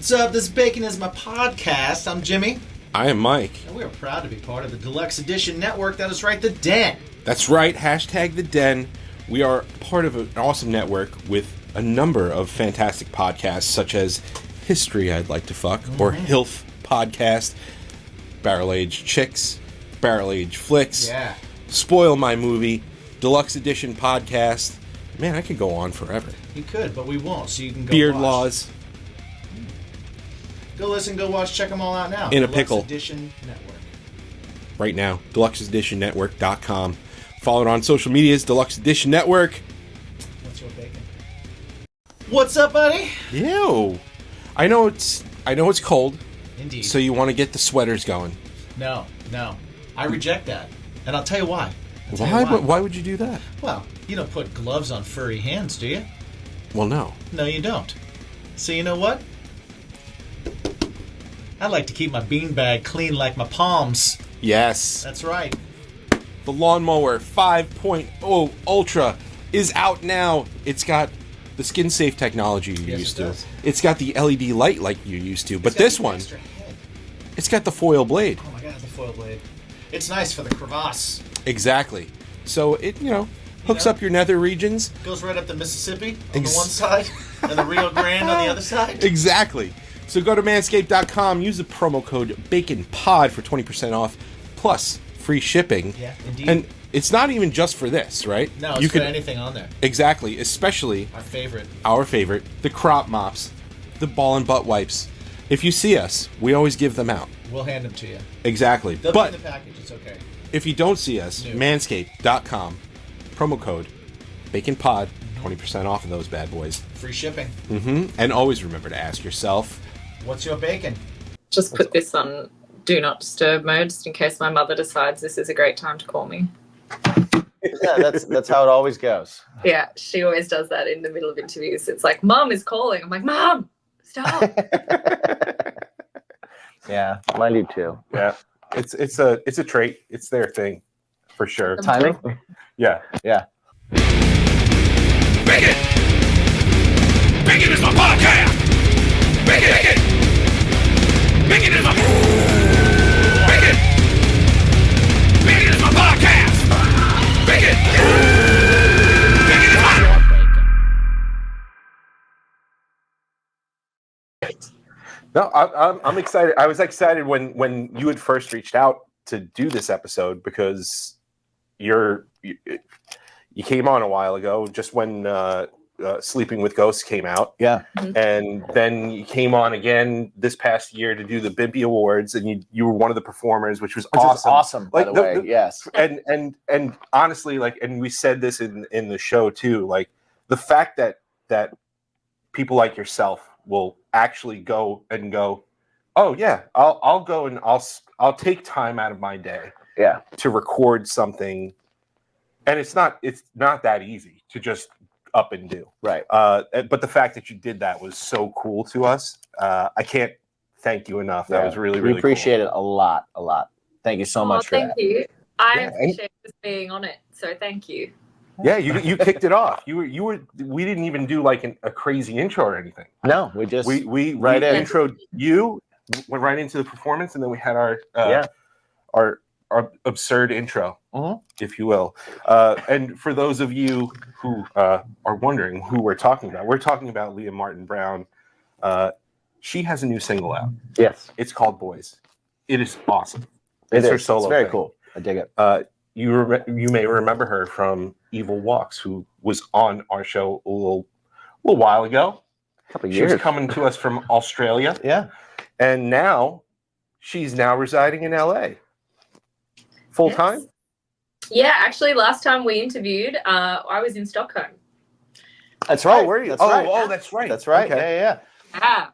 What's up? This is Bacon is my podcast. I'm Jimmy. I am Mike. And we are proud to be part of the Deluxe Edition network. That is right, The Den. That's right, hashtag The Den. We are part of an awesome network with a number of fantastic podcasts, such as History I'd Like to Fuck, or HILF Podcast, Barrel Age Chicks, Barrel Age Flicks, Spoil My Movie, Deluxe Edition Podcast. Man, I could go on forever. You could, but we won't, so you can go Beard watch. Laws. Go listen, go watch, check them all out now. In a Deluxe pickle. Edition Network. Right now, deluxeeditionnetwork.com. Follow it on social medias, Deluxe Edition Network. What's your bacon? What's up, buddy? Ew. I know it's cold. Indeed. So you want to get the sweaters going. No. I reject that. And I'll tell you why. Why would you do that? Well, you don't put gloves on furry hands, do you? Well, no. No, you don't. So you know what? I like to keep my beanbag clean like my palms. Yes. That's right. The Lawnmower 5.0 Ultra is out now. It's got the skin-safe technology you're used to. It's got the LED light like you used to. But this one, it's got the foil blade. Oh my god, the foil blade. It's nice for the crevasse. Exactly. So it, hooks up your nether regions. Goes right up the Mississippi on the one side and the Rio Grande on the other side. Exactly. So go to manscaped.com, use the promo code BACONPOD for 20% off, plus free shipping. Yeah, indeed. And it's not even just for this, right? No, it's for anything on there. Exactly, especially our favorite, the crop mops, the ball and butt wipes. If you see us, we always give them out. We'll hand them to you. Exactly. They'll be in the package, it's okay. If you don't see us, manscaped.com, promo code BACONPOD, 20% off of those bad boys. Free shipping. And always remember to ask yourself, what's your bacon? Just put this on Do Not Disturb mode, just in case my mother decides this is a great time to call me. Yeah, that's how it always goes. Yeah, she always does that in the middle of interviews. It's like, Mum is calling. I'm like, Mom, stop. Yeah, mine do too. Yeah, it's a trait. It's their thing, for sure. Timing? Yeah. Bacon! Bacon is my podcast! Bacon! Bacon is my... Bacon! Bacon is my podcast! Bacon! Bacon is my... No, I'm excited. I was excited when you had first reached out to do this episode because you came on a while ago, just when Sleeping with Ghosts came out. Yeah. And then you came on again this past year to do the BIMPY Awards, and you were one of the performers, which was awesome. By the way, yes. And honestly, and we said this in the show too, the fact that people like yourself will actually go, oh yeah, I'll go and I'll take time out of my day to record something, and it's not that easy to just up and do. Right. But the fact that you did that was so cool to us. I can't thank you enough. That was really we appreciate cool. it a lot. Thank you so much for that. Thank you. I appreciate just being on it, so thank you. Yeah, you kicked it off. We didn't even do a crazy intro or anything. No, we just we introed you, went right into the performance, and then we had our absurd intro, if you will. And for those of you who are wondering who we're talking about Leah Martin Brown. She has a new single out. Yes, it's called Boys. It is awesome. It's her solo. It's very thing. cool. I dig it. You may remember her from Evol Walks, who was on our show a little while ago. A couple of years. She was coming to us from Australia. Yeah. And she's now residing in LA. Full time? Yeah, actually, last time we interviewed, I was in Stockholm. That's right. Oh, were you? That's right. Oh, that's right. That's right. Okay. Yeah.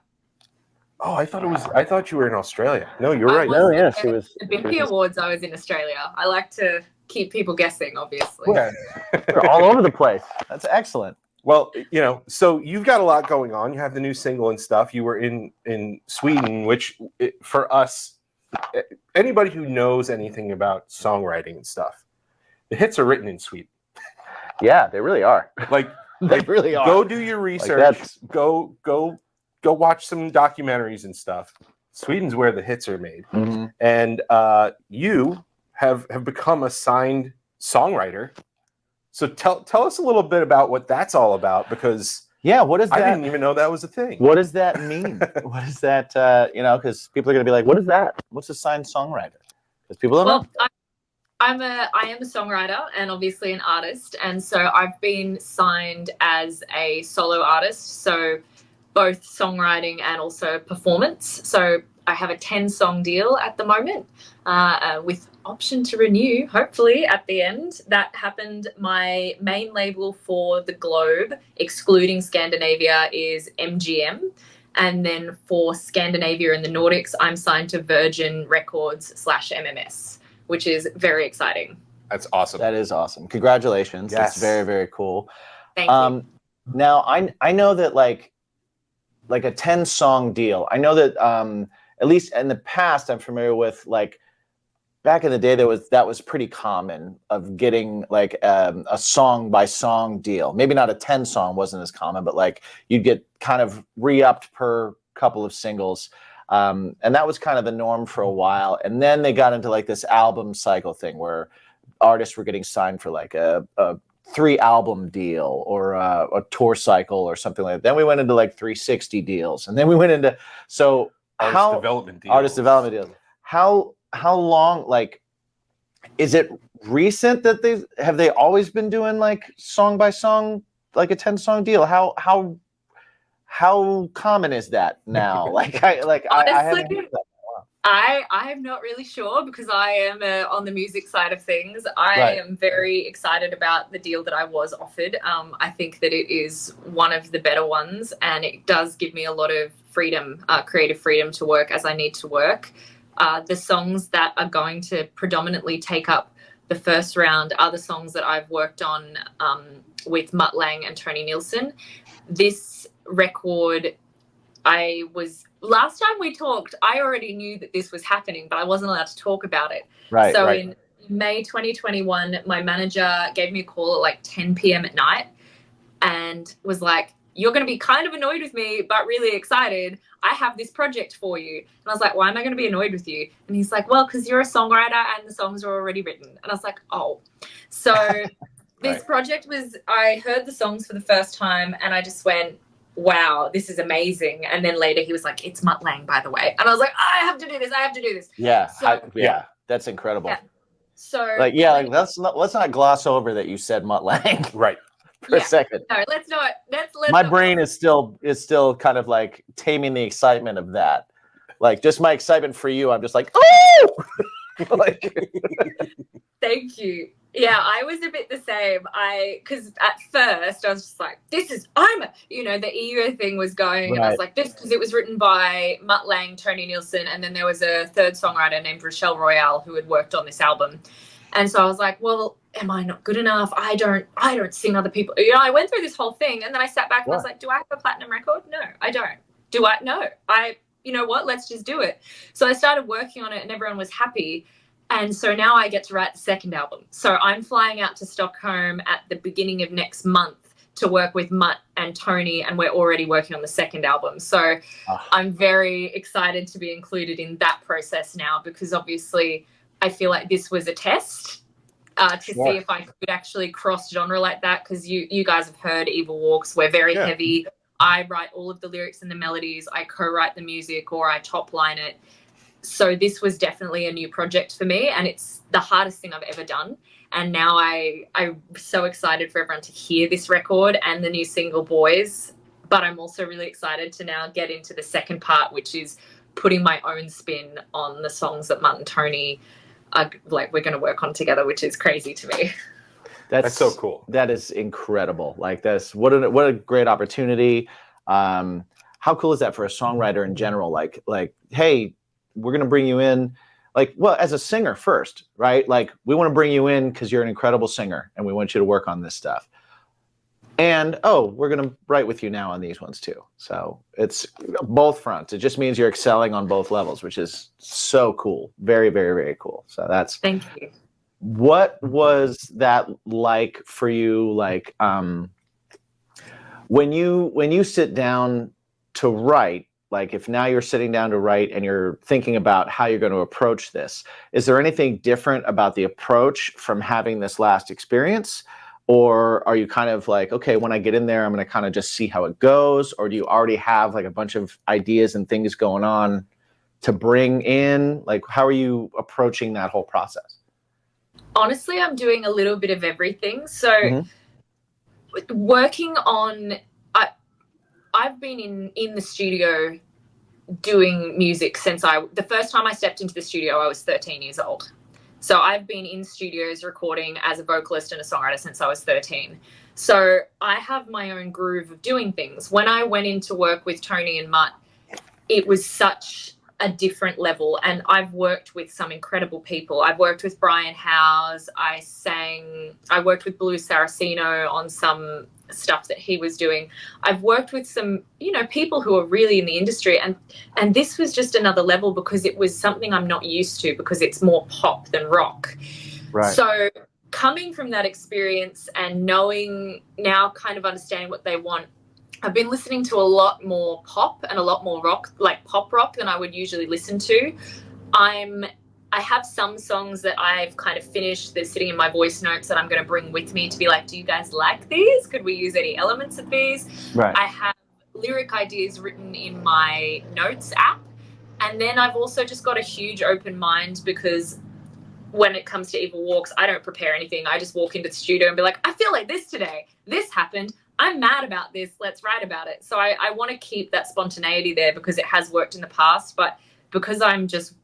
Oh, I thought you were in Australia. No, you're right. No, yeah, she was. The BIMPY Awards, I was in Australia. I like to keep people guessing, obviously. Yeah. We're all over the place. That's excellent. Well, so you've got a lot going on. You have the new single and stuff. You were in Sweden, which for us, anybody who knows anything about songwriting and stuff, the hits are written in Sweden. Yeah, they really are. Like They really are. Go do your research. Like go go watch some documentaries and stuff. Sweden's where the hits are made, and you have become a signed songwriter. So tell us a little bit about what that's all about, because what is that? I didn't even know that was a thing. What does that mean? What is that? Because people are going to be like, "What is that? What's a signed songwriter?" Because people don't know. I am a songwriter and obviously an artist, and so I've been signed as a solo artist, so both songwriting and also performance. So I have a 10-song deal at the moment, with option to renew, hopefully, at the end. That happened. My main label for the globe, excluding Scandinavia, is MGM. And then for Scandinavia and the Nordics, I'm signed to Virgin Records /MMS, which is very exciting. That's awesome. That is awesome. Congratulations. Yes. That's very, very cool. Thank you. Now, I know that like a 10-song deal, I know that at least in the past, I'm familiar with, like, back in the day, that was pretty common, of getting like a song by song deal. Maybe not a 10-song wasn't as common, but like you'd get kind of re-upped per couple of singles. And that was kind of the norm for a while. And then they got into like this album cycle thing where artists were getting signed for like a 3-album deal or a tour cycle or something like that. Then we went into like 360 deals. And then we went into, artist development deals. How long, like, is it recent that have they always been doing like song by song, like a 10-song deal? How common is that now? Honestly, I'm not really sure, because I am on the music side of things. I am very excited about the deal that I was offered. I think that it is one of the better ones, and it does give me a lot of freedom, creative freedom to work as I need to work. The songs that are going to predominantly take up the first round are the songs that I've worked on with Mutt Langue and Tony Nilsson. This record, last time we talked, I already knew that this was happening, but I wasn't allowed to talk about it. So in May 2021, my manager gave me a call at like 10 p.m. at night and was like, "You're going to be kind of annoyed with me, but really excited. I have this project for you." And I was like, "Why am I going to be annoyed with you?" And he's like, "Well, because you're a songwriter and the songs are already written." And I was like, "Oh." So this project I heard the songs for the first time and I just went, "Wow, this is amazing." And then later he was like, "It's Mutt Langue, by the way." And I was like, "I have to do this. I have to do this." Yeah. That's incredible. Yeah. So let's not gloss over that you said Mutt Langue. Right. For a second. No, let's not. My brain is still kind of like taming the excitement of that. Like, just my excitement for you, I'm just like, oh! Like, thank you. Yeah, I was a bit the same. Because at first I was just like, the EO thing was going, and I was like, this, because it was written by Mutt Langue, Tony Nilsson, and then there was a third songwriter named Rochelle Royale who had worked on this album. And so I was like, well, am I not good enough? I don't sing other people. I went through this whole thing, and then I sat back and I was like, do I have a platinum record? No, I don't. Do I? No. You know what? Let's just do it. So I started working on it and everyone was happy. And so now I get to write the second album. So I'm flying out to Stockholm at the beginning of next month to work with Mutt and Tony, and we're already working on the second album. So I'm very excited to be included in that process now, because obviously I feel like this was a test to see if I could actually cross genre like that, because you guys have heard Evol Walks. We're very heavy. I write all of the lyrics and the melodies. I co-write the music, or I top line it. So this was definitely a new project for me, and it's the hardest thing I've ever done. And now I'm so excited for everyone to hear this record and the new single Boys. But I'm also really excited to now get into the second part, which is putting my own spin on the songs that Mutt and Tony we're going to work on together, which is crazy to me. That's so cool. That is incredible. Like, what a great opportunity. How cool is that for a songwriter in general? Like, hey, we're going to bring you in, like, well, as a singer first, right? Like, we want to bring you in because you're an incredible singer and we want you to work on this stuff. And, we're going to write with you now on these ones too. So it's both fronts. It just means you're excelling on both levels, which is so cool. Very, very, very cool. So thank you. What was that like for you? Like, when you sit down to write, like if now you're sitting down to write and you're thinking about how you're going to approach this, is there anything different about the approach from having this last experience? Or are you kind of like, okay, when I get in there, I'm going to kind of just see how it goes? Or do you already have like a bunch of ideas and things going on to bring in? Like, how are you approaching that whole process? Honestly, I'm doing a little bit of everything. So working on, I've been in the studio doing music since the first time I stepped into the studio, I was 13 years old. So I've been in studios recording as a vocalist and a songwriter since I was 13. So I have my own groove of doing things. When I went into work with Tony and Mutt, it was such a different level, and I've worked with some incredible people. I've worked with Brian Howes. I worked with Blue Saraceno on some stuff that he was doing. I've worked with some, people who are really in the industry, and this was just another level because it was something I'm not used to, because it's more pop than rock. Right. So coming from that experience and knowing now, kind of understanding what they want, I've been listening to a lot more pop and a lot more rock, like pop rock, than I would usually listen to. I have some songs that I've kind of finished. They're sitting in my voice notes that I'm going to bring with me to be like, do you guys like these? Could we use any elements of these? Right. I have lyric ideas written in my notes app. And then I've also just got a huge open mind, because when it comes to Evol Walks, I don't prepare anything. I just walk into the studio and be like, I feel like this today. This happened. I'm mad about this. Let's write about it. So I want to keep that spontaneity there, because it has worked in the past. But because I'm just,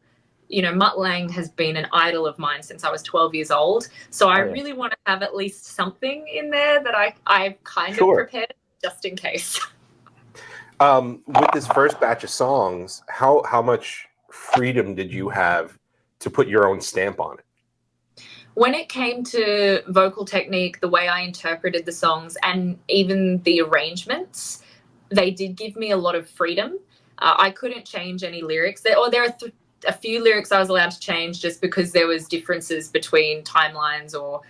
Mutt Langue has been an idol of mine since I was 12 years old. So I really want to have at least something in there that I've kind of prepared just in case. With this first batch of songs, how much freedom did you have to put your own stamp on it? When it came to vocal technique, the way I interpreted the songs, and even the arrangements, they did give me a lot of freedom. I couldn't change any lyrics. There are a few lyrics I was allowed to change just because there was differences between timelines or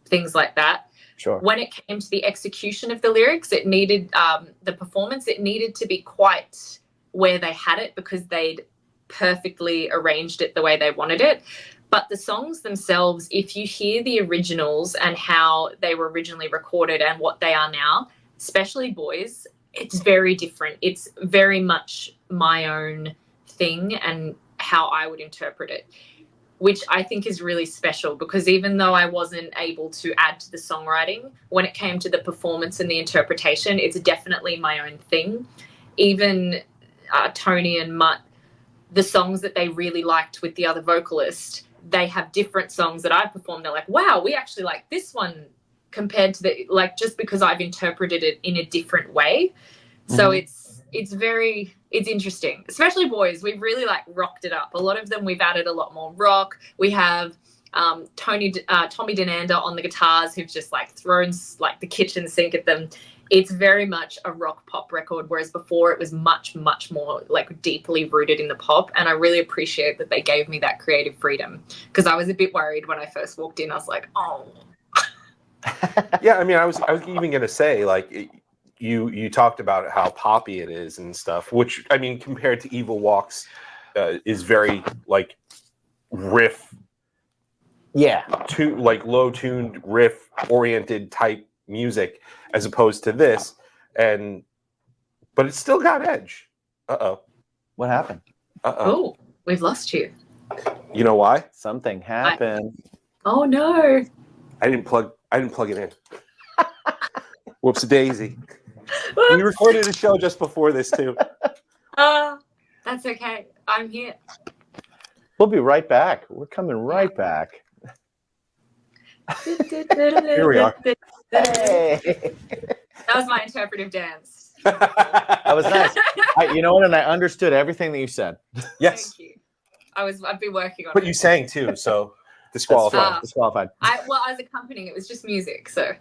things like that. Sure. When it came to the execution of the lyrics, it needed the performance. It needed to be quite where they had it, because they'd perfectly arranged it the way they wanted it. But the songs themselves, if you hear the originals and how they were originally recorded and what they are now, especially Boys, it's very different. It's very much my own thing and how I would interpret it, which I think is really special, because even though I wasn't able to add to the songwriting, when it came to the performance and the interpretation, it's definitely my own thing. Even Tony and Mutt, the songs that they really liked with the other vocalist, they have different songs that I've performed. They're like, wow, we actually like this one compared to just because I've interpreted it in a different way. So it's interesting, especially Boys. We've really rocked it up. A lot of them, we've added a lot more rock. We have Tommy Denander on the guitars, who've just thrown the kitchen sink at them. It's very much a rock pop record, whereas before it was much, much more deeply rooted in the pop. And I really appreciate that they gave me that creative freedom, because I was a bit worried when I first walked in. I was like, oh. Yeah, I mean, I was even going to say, you talked about how poppy it is and stuff, which, I mean, compared to Evol Walks, is very riff. Yeah. Low tuned riff oriented type music, as opposed to this, but it's still got edge. What happened? Oh, we've lost you. You know why? Something happened. Oh no! I didn't plug it in. Whoops daisy. Whoops. We recorded a show just before this too. That's okay. I'm here. We'll be right back. We're coming right back. Here we are. Hey. That was my interpretive dance. That was nice. You know what? And I understood everything that you said. Yes. Thank you. I've been working on it. But you sang too, so disqualified. Disqualified. I was accompanying. It was just music, so.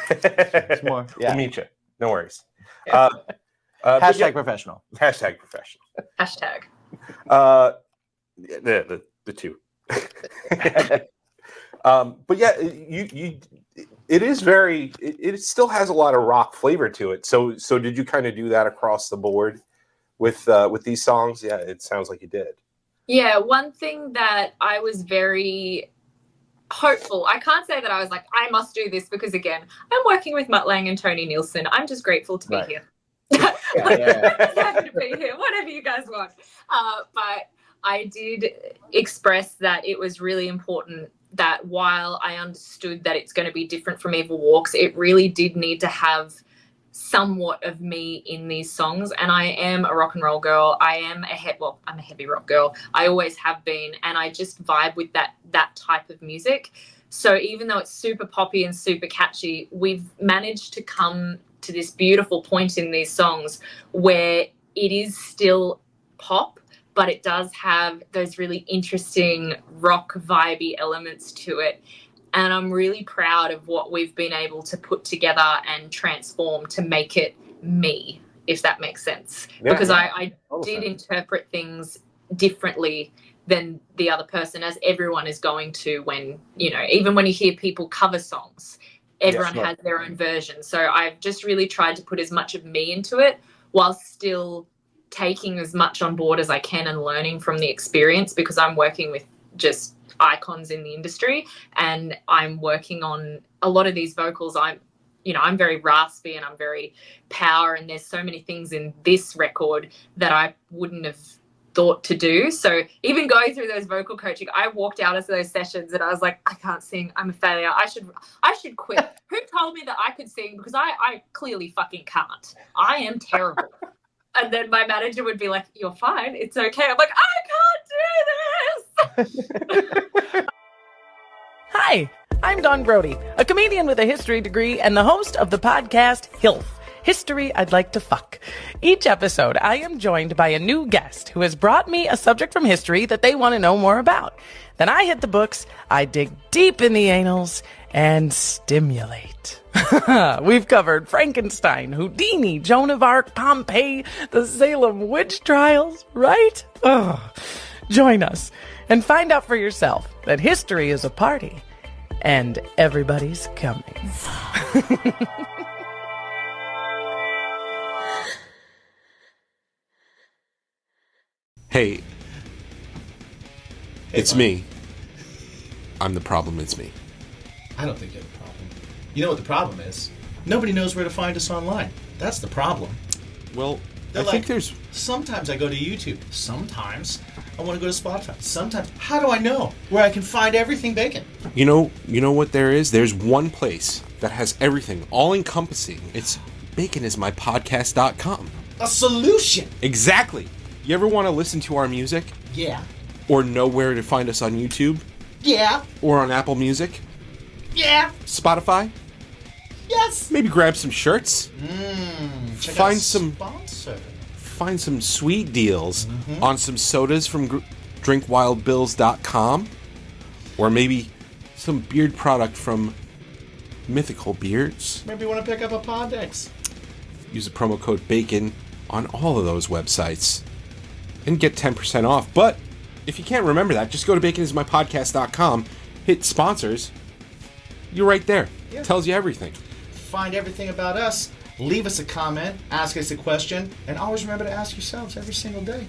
It's more. Yeah. We'll meet you. No worries. Hashtag professional. Hashtag professional. Hashtag. The two. But yeah, it is very. It still has a lot of rock flavor to it. So did you kind of do that across the board with these songs, yeah, it sounds like you did. Yeah, one thing that I was very hopeful. I can't say that I was like, I must do this because, again, I'm working with Mutt Langue and Tony Nielsen. I'm just grateful to be here. Yeah. I'm happy to be here, whatever you guys want. But I did express that it was really important that while I understood that it's going to be different from Evil Walks, it really did need to have somewhat of me in these songs. And I am a rock and roll girl. I'm a heavy rock girl. I always have been, and I just vibe with that type of music. So even though it's super poppy and super catchy, we've managed to come to this beautiful point in these songs where it is still pop, but it does have those really interesting rock vibey elements to it. And I'm really proud of what we've been able to put together and transform to make it me, if that makes sense. Yeah, because yeah. I did interpret things differently than the other person, as everyone is going to when, even when you hear people cover songs, everyone has their own version. So I've just really tried to put as much of me into it while still taking as much on board as I can and learning from the experience, because I'm working with just icons in the industry, and I'm working on a lot of these vocals. I'm very raspy and I'm very power, and there's so many things in this record that I wouldn't have thought to do. So even going through those vocal coaching, I walked out of those sessions and I was like, I can't sing. I'm a failure. I should quit. Who told me that I could sing? Because I clearly fucking can't. I am terrible. And then my manager would be like, you're fine. It's okay. I'm like, I can't do this. Hi, I'm Dawn Brody, a comedian with a history degree and the host of the podcast HILF, History I'd Like to Fuck. Each episode, I am joined by a new guest who has brought me a subject from history that they want to know more about. Then I hit the books, I dig deep in the annals, and stimulate. We've covered Frankenstein, Houdini, Joan of Arc, Pompeii, the Salem witch trials, right? Join us and find out for yourself that history is a party and everybody's coming. Hey, it's me. I'm the problem, it's me. I don't think you're the problem. You know what the problem is? Nobody knows where to find us online. That's the problem. Well, They're I think there's... Sometimes I go to YouTube. Sometimes I want to go to Spotify. Sometimes, how do I know where I can find everything bacon? You know what there is? There's one place that has everything, all-encompassing. It's baconismypodcast.com. A solution! Exactly! You ever want to listen to our music? Yeah. Or know where to find us on YouTube? Yeah. Or on Apple Music? Yeah. Spotify? Yes. Maybe grab some shirts? Check Find out some sponsor. Find some sweet deals on some sodas from drinkwildbills.com, or maybe some beard product from Mythical Beards. Maybe you want to pick up a Poddex. Use the promo code BACON on all of those websites and get 10% off. But if you can't remember that, just go to baconismypodcast.com, hit sponsors. You're right there. Yeah. Tells you everything. Find everything about us. Leave us a comment, ask us a question, and always remember to ask yourselves every single day,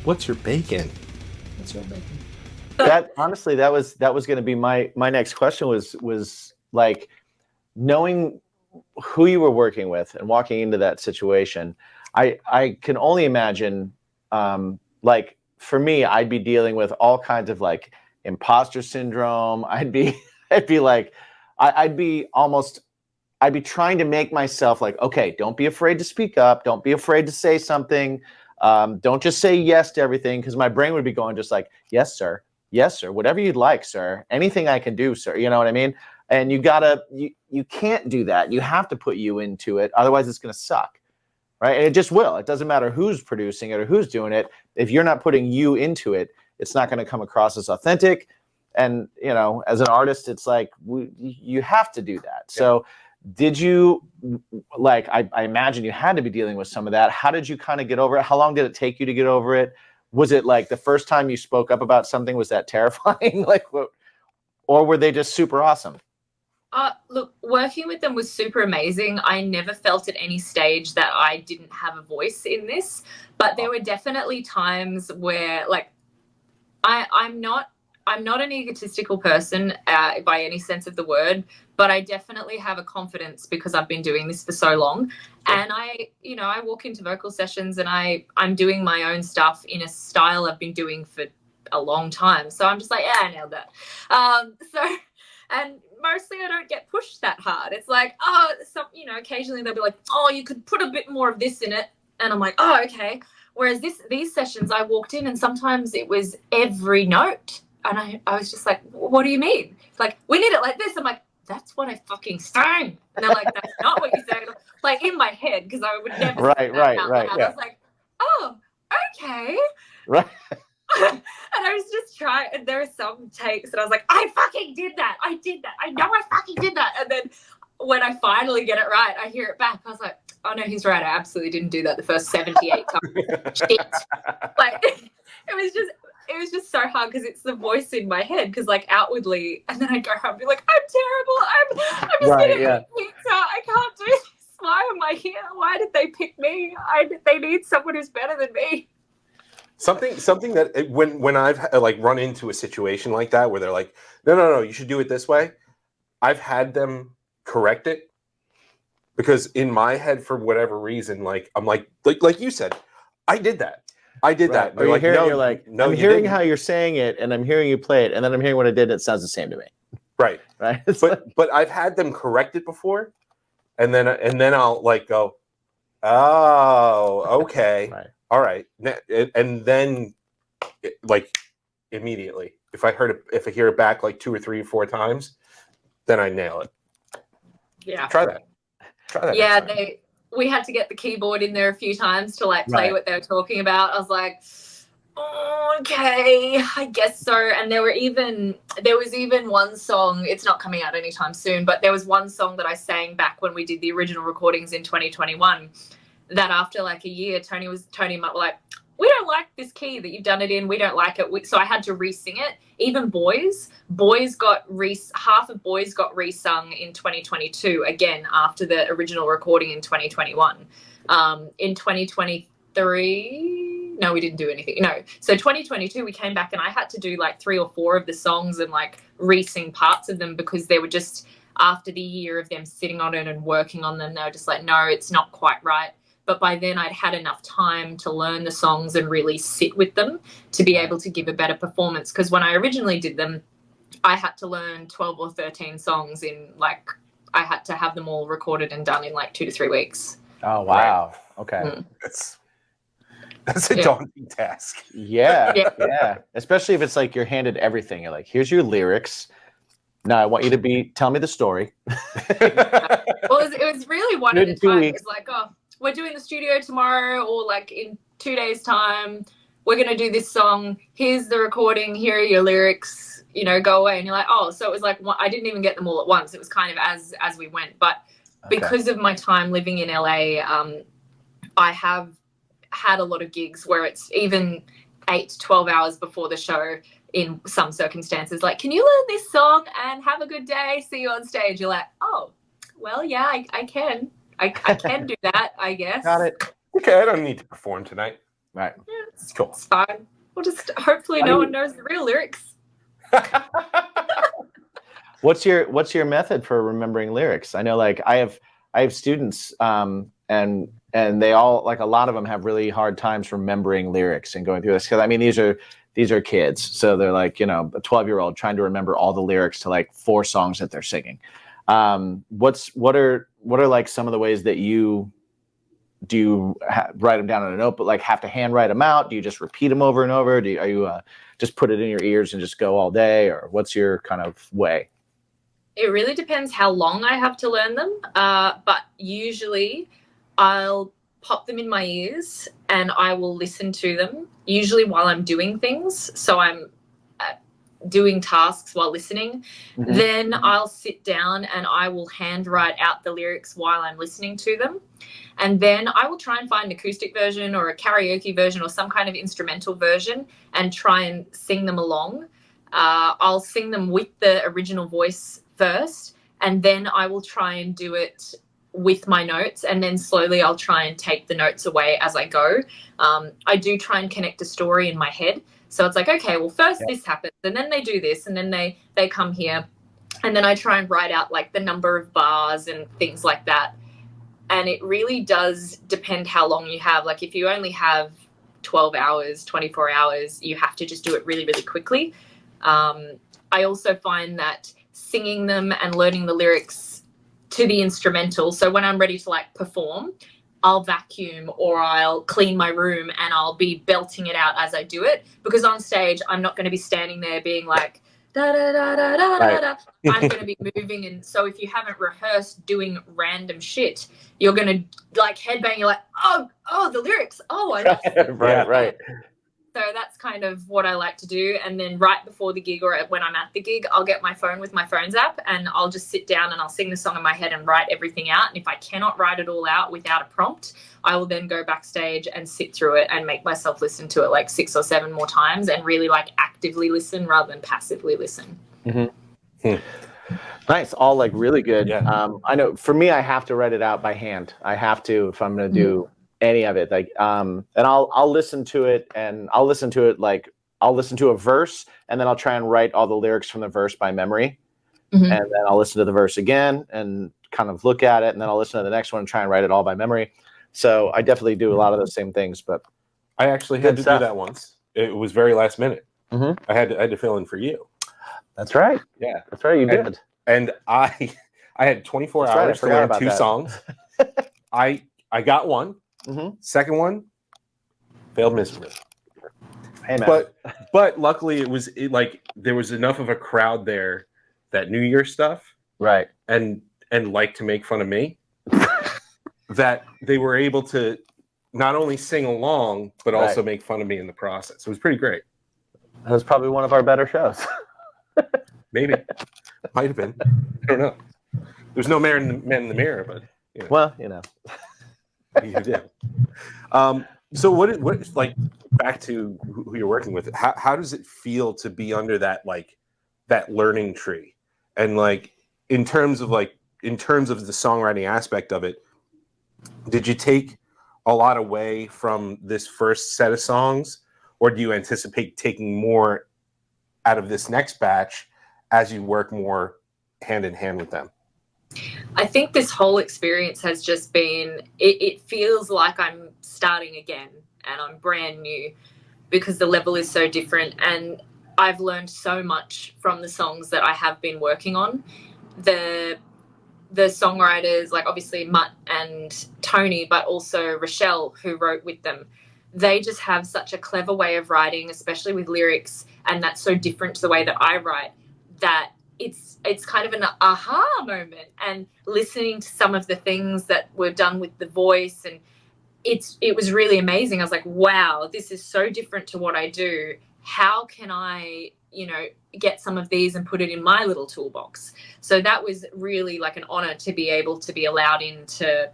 What's your bacon? what's your bacon? That honestly, that was going to be my next question was like knowing who you were working with and walking into that situation. I can only imagine, like for me, I'd be dealing with all kinds of like imposter syndrome. I'd be trying to make myself like, okay, don't be afraid to speak up. Don't be afraid to say something. Don't just say yes to everything, because my brain would be going just like, yes, sir. Yes, sir. Whatever you'd like, sir. Anything I can do, sir. You know what I mean? And you can't do that. You have to put you into it. Otherwise, it's going to suck. Right? And it just will. It doesn't matter who's producing it or who's doing it. If you're not putting you into it, it's not going to come across as authentic. And, as an artist, it's like you have to do that. Yeah. So did you, like, I imagine you had to be dealing with some of that. How did you kind of get over it? How long did it take you to get over it? Was it like the first time you spoke up about something, was that terrifying? Or were they just super awesome? Look, working with them was super amazing. I never felt at any stage that I didn't have a voice in this, but there were definitely times where, like, I'm not an egotistical person by any sense of the word, but I definitely have a confidence because I've been doing this for so long. And I walk into vocal sessions and I'm doing my own stuff in a style I've been doing for a long time. So I'm just like, yeah, I nailed that. And mostly I don't get pushed that hard. It's like, occasionally they'll be like, oh, you could put a bit more of this in it. And I'm like, oh, okay. Whereas these sessions, I walked in and sometimes it was every note. And I was just like, what do you mean? It's like, we need it like this. I'm like, that's what I fucking sang. And they're like, that's not what you said. Like, in my head, because I would never say that out loud. Yeah. I was like, oh, okay. Right. And I was just trying, and there were some takes, and I was like, I fucking did that. I did that. I know I fucking did that. And then when I finally get it right, I hear it back. I was like, oh, no, he's right. I absolutely didn't do that the first 78 times. Shit. Like, it was just so hard because it's the voice in my head, because, like, outwardly, and then I go home and be like, I'm terrible. I'm just going to eat pizza. I can't do this. Why am I here? Why did they pick me? They need someone who's better than me. Something that when I've like run into a situation like that where they're like, no, you should do it this way, I've had them correct it, because in my head, for whatever reason, like I'm like you said, I did that. That. Or you're like, no, I'm hearing how you're saying it, and I'm hearing you play it, and then I'm hearing what I did, and it sounds the same to me. Right. Right. But I've had them correct it before, and then I'll like go, oh, okay. Right. All right, and then, like, immediately, if I hear it back like 2 or 3 or 4 times, then I nail it. Yeah. Try that. Yeah, we had to get the keyboard in there a few times to like play what they were talking about. I was like, oh, okay, I guess so. And there was even one song. It's not coming out anytime soon, but there was one song that I sang back when we did the original recordings in 2021. That after like a year, Tony and Mutt were like, we don't like this key that you've done it in. We don't like it. So I had to re-sing it. Even half of Boys got re-sung in 2022, again, after the original recording in 2021. In 2023, no, we didn't do anything. No. So 2022, we came back and I had to do like 3 or 4 of the songs and like re-sing parts of them, because they were just, after the year of them sitting on it and working on them, they were just like, no, it's not quite right. But by then I'd had enough time to learn the songs and really sit with them to be able to give a better performance. Because when I originally did them, I had to learn 12 or 13 songs I had to have them all recorded and done in like 2 to 3 weeks. Oh, wow. Right. Okay. Mm. That's a daunting task. Yeah. Especially if it's like you're handed everything. You're like, here's your lyrics. Now I want you to tell me the story. Well, it was really one at a time. It's like, oh, we're doing the studio tomorrow, or like in 2 days' time, we're going to do this song. Here's the recording. Here are your lyrics, go away. And you're like, oh, so it was like, I didn't even get them all at once. It was kind of as we went. But because of my time living in LA, I have had a lot of gigs where it's even 8 to 12 hours before the show in some circumstances. Like, can you learn this song and have a good day? See you on stage. You're like, oh, well, yeah, I can. I can do that, I guess. Got it. Okay, I don't need to perform tonight. Right. Yeah, it's cool. It's fine. We'll just hopefully no one knows the real lyrics. What's your method for remembering lyrics? I know, like, I have students, and they all, like, a lot of them have really hard times remembering lyrics and going through this, because I mean these are kids, so they're like, a 12-year-old trying to remember all the lyrics to like 4 songs that they're singing. What are like some of the ways that you do write them down on a note, but like have to handwrite them out? Do you just repeat them over and over? Are you just put it in your ears and just go all day, or what's your kind of way? It really depends how long I have to learn them, but usually I'll pop them in my ears and I will listen to them, usually while I'm doing things. So I'm doing tasks while listening. Mm-hmm. Then I'll sit down and I will handwrite out the lyrics while I'm listening to them. And then I will try and find an acoustic version or a karaoke version or some kind of instrumental version and try and sing them along. I'll sing them with the original voice first, and then I will try and do it with my notes, and then slowly I'll try and take the notes away as I go. I do try and connect a story in my head. So it's like, okay, well, first this happens, and then they do this, and then they come here. And then I try and write out like the number of bars and things like that. And it really does depend how long you have. Like if you only have 12 hours, 24 hours, you have to just do it really, really quickly. I also find that singing them and learning the lyrics to the instrumental. So when I'm ready to like perform, I'll vacuum or I'll clean my room and I'll be belting it out as I do it, because on stage, I'm not going to be standing there being like, da, da, da, da, da, da, da. I'm going to be moving. And so if you haven't rehearsed doing random shit, you're going to like headbang. You're like, oh, the lyrics. Oh, I know. Right. So that's kind of what I like to do. And then right before the gig or when I'm at the gig, I'll get my phone with my Phones app and I'll just sit down and I'll sing the song in my head and write everything out. And if I cannot write it all out without a prompt, I will then go backstage and sit through it and make myself listen to it like 6 or 7 more times and really like actively listen rather than passively listen. Nice. All like really good. Yeah. I know for me, I have to write it out by hand. I have to, if I'm going to do any of it, like, and I'll listen to it and I'll listen to a verse and then I'll try and write all the lyrics from the verse by memory. And then I'll listen to the verse again and kind of look at it. And then I'll listen to the next one and try and write it all by memory. So I definitely do a lot of those same things, but I actually had to do that once. It was very last minute. I had to fill in for you. That's right. Yeah. That's right. You did. And I had 24 hours to learn 2 songs. I got one. Second one failed miserably. Hey, man. But luckily like there was enough of a crowd there that knew your stuff, right, and liked to make fun of me, that they were able to not only sing along but also make fun of me in the process. It was pretty great. That was probably one of our better shows. Maybe, might have been. I don't know. There's no man in the mirror, but you know. Well, you know. You do. So what like back to who you're working with? How does it feel to be under that learning tree? And like in terms of the songwriting aspect of it, did you take a lot away from this first set of songs, or do you anticipate taking more out of this next batch as you work more hand in hand with them? I think this whole experience has just been, it feels like I'm starting again and I'm brand new because the level is so different, and I've learned so much from the songs that I have been working on. The songwriters, like obviously Mutt and Tony, but also Rochelle, who wrote with them, they just have such a clever way of writing, especially with lyrics, and that's so different to the way that I write, that it's kind of an aha moment. And listening to some of the things that were done with the voice, and it was really amazing. I was like, wow, this is so different to what I do. How can I, get some of these and put it in my little toolbox? So that was really like an honor to be able to be allowed in to,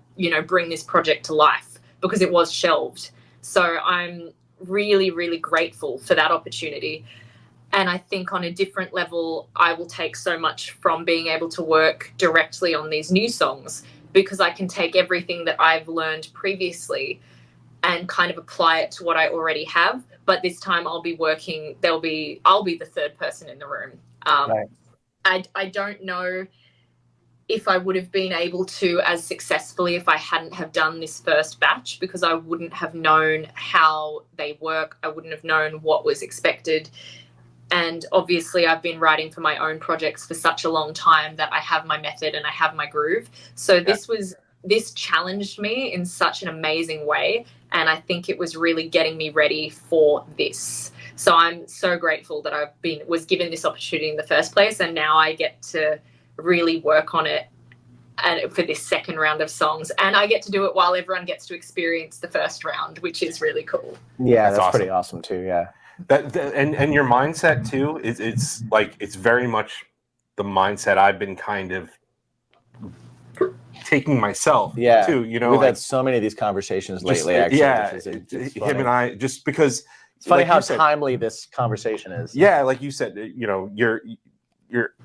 bring this project to life, because it was shelved. So I'm really, really grateful for that opportunity. And I think on a different level, I will take so much from being able to work directly on these new songs, because I can take everything that I've learned previously and kind of apply it to what I already have. But this time I'll be the third person in the room. Right. I don't know if I would have been able to as successfully if I hadn't have done this first batch, because I wouldn't have known how they work. I wouldn't have known what was expected. And obviously I've been writing for my own projects for such a long time that I have my method and I have my groove. So this challenged me in such an amazing way. And I think it was really getting me ready for this. So I'm so grateful that was given this opportunity in the first place. And now I get to really work on it and for this second round of songs. And I get to do it while everyone gets to experience the first round, which is really cool. Yeah, that's awesome. Pretty awesome too. Yeah. And your mindset too it's very much the mindset I've been kind of taking myself too. We've had so many of these conversations lately. Actually, it's him and I, just because it's funny how timely this conversation is. Yeah, like you said,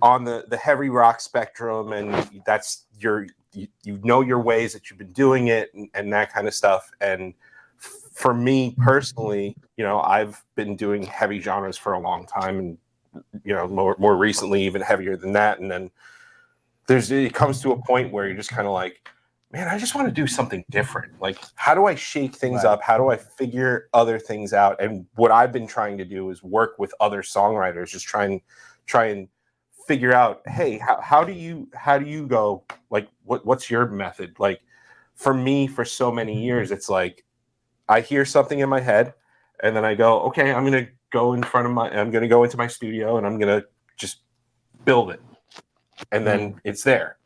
on the heavy rock spectrum, and that's you know your ways that you've been doing it, and that kind of stuff. And for me personally, you know, I've been doing heavy genres for a long time, and you know, more recently even heavier than that. And then it comes to a point where you're just kind of like, man, I just want to do something different. Like, how do I shake things up? How do I figure other things out? And what I've been trying to do is work with other songwriters, just try and figure out, hey, how do you go? Like, what's your method? Like, for me, for so many years, it's like I hear something in my head, and then I go, okay, I'm gonna go into my studio, and I'm gonna just build it, and then it's there,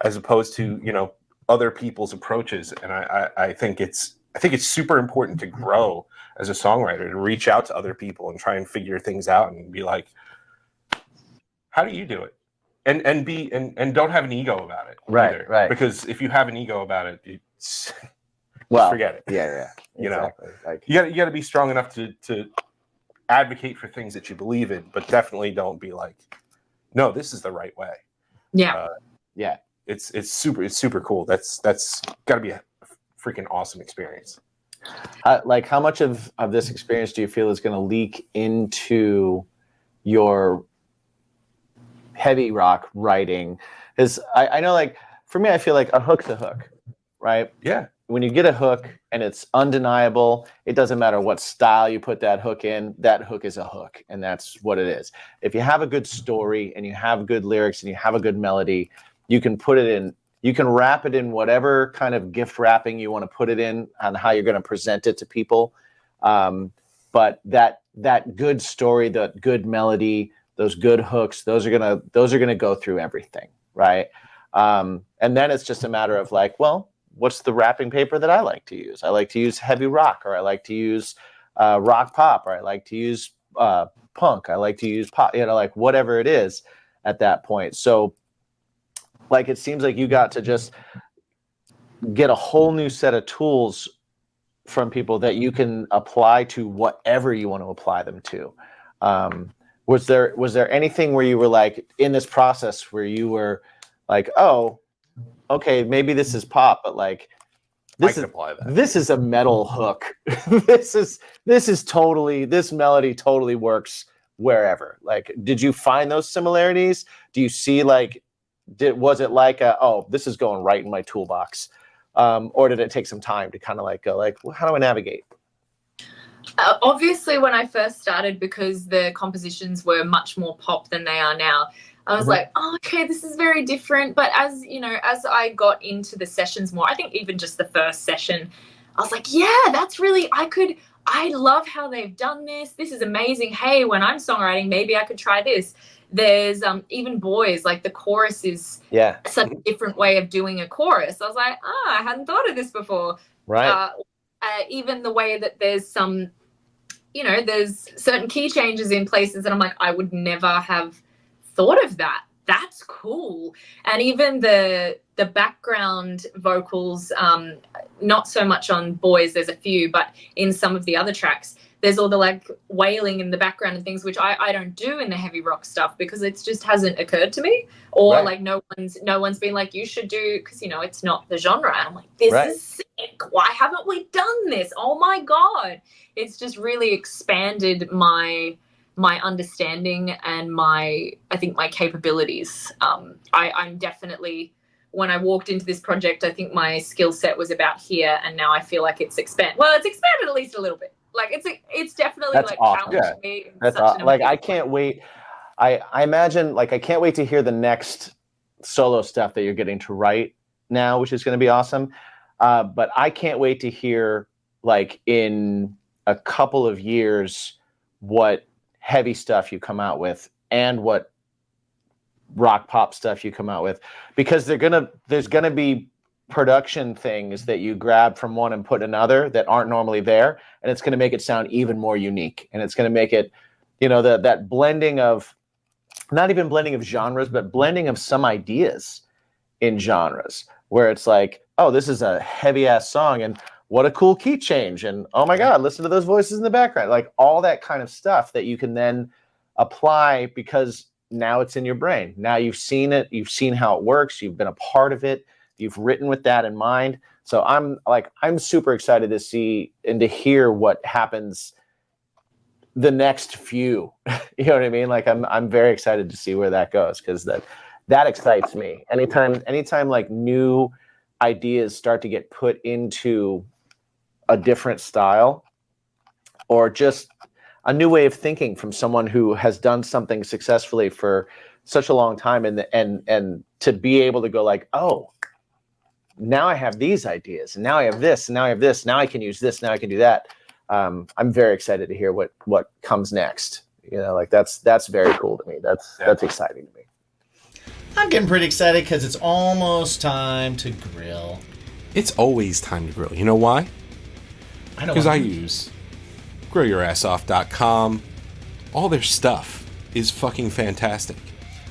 as opposed to, you know, other people's approaches. And I think it's super important to grow as a songwriter, to reach out to other people and try and figure things out and be like, how do you do it? And don't have an ego about it. Right. Because if you have an ego about it, just forget it. Yeah. You exactly. know, like, you got to be strong enough to advocate for things that you believe in, but definitely don't be like, no, this is the right way. Yeah. yeah. It's super cool. That's got to be a freaking awesome experience. Like, how much of this experience do you feel is going to leak into your heavy rock writing? Because I know, like, for me, I feel like a hook's a hook, right? Yeah. When you get a hook and it's undeniable, it doesn't matter what style you put that hook in, that hook is a hook, and that's what it is. If you have a good story and you have good lyrics and you have a good melody, you can put it in, you can wrap it in whatever kind of gift wrapping you want to put it in on how you're going to present it to people. But that good story, that good melody, those good hooks, those are gonna go through everything, right? And then it's just a matter of like, well, what's the wrapping paper that I like to use? I like to use heavy rock, or I like to use rock pop, or I like to use punk. I like to use pop, you know, like whatever it is at that point. So, like, it seems like you got to just get a whole new set of tools from people that you can apply to whatever you want to apply them to. Was there anything where you were like, in this process where you were like, oh, okay, maybe this is pop, but like this is a metal hook. this melody totally works wherever. Like, did you find those similarities? Do you see, like, was it like this is going right in my toolbox? Or did it take some time to kind of like go like, well, how do I navigate? Obviously, when I first started, because the compositions were much more pop than they are now, I was like, oh, okay, this is very different. But as you know, as I got into the sessions more, I think even just the first session, I was like, yeah, that's really, I love how they've done this. This is amazing. Hey, when I'm songwriting, maybe I could try this. There's even Boys, like the chorus is such a different way of doing a chorus. I was like, I hadn't thought of this before. Right. Even the way that there's some, you know, there's certain key changes in places that I'm like, I would never have thought of that. That's cool. And even the background vocals, not so much on Boys, there's a few, but in some of the other tracks, there's all the like wailing in the background and things, which I don't do in the heavy rock stuff because it just hasn't occurred to me, or like no one's been like, you should do, because you know it's not the genre. And I'm like, this is sick. Why haven't we done this? Oh my god! It's just really expanded my understanding and I think my capabilities. I'm definitely, when I walked into this project, I think my skill set was about here, and now I feel like it's expanded. Well, it's expanded at least a little bit. Like it's definitely like challenged me. That's awesome. Like, I can't wait. I imagine, like, I can't wait to hear the next solo stuff that you're getting to write now, which is going to be awesome. But I can't wait to hear, like, in a couple of years, what heavy stuff you come out with and what rock pop stuff you come out with, because there's gonna be production things that you grab from one and put another that aren't normally there, and it's going to make it sound even more unique, and it's going to make it, you know, that blending of, not even blending of genres, but blending of some ideas in genres, where it's like, oh, this is a heavy ass song, and what a cool key change, and oh my god, listen to those voices in the background, like all that kind of stuff that you can then apply, because now it's in your brain. Now you've seen it, you've seen how it works, you've been a part of it, you've written with that in mind. So I'm super excited to see and to hear what happens the next few. You know what I mean? Like I'm very excited to see where that goes, because that excites me. Anytime like new ideas start to get put into a different style, or just a new way of thinking from someone who has done something successfully for such a long time, and to be able to go like, oh, now I have these ideas, and now I have this, and now I have this, now I can use this, now I can do that. I'm very excited to hear what comes next. You know, like that's very cool to me. That's exciting to me. I'm getting pretty excited because it's almost time to grill. It's always time to grill. You know why? I know. Because I use grillyourassoff.com. All their stuff is fucking fantastic.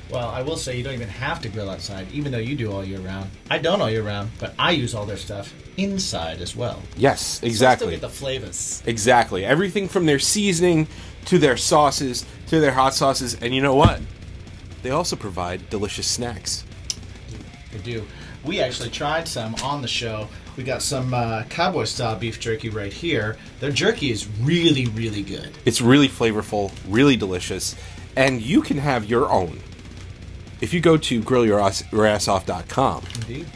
Well, I will say you don't even have to grill outside, even though you do all year round. I don't all year round, but I use all their stuff inside as well. Yes, exactly. So I still get the flavors. Exactly. Everything from their seasoning to their sauces to their hot sauces. And you know what? They also provide delicious snacks. They do. We actually tried some on the show. We got some cowboy-style beef jerky right here. Their jerky is really, really good. It's really flavorful, really delicious, and you can have your own. If you go to grillyourassoff.com, Indeed.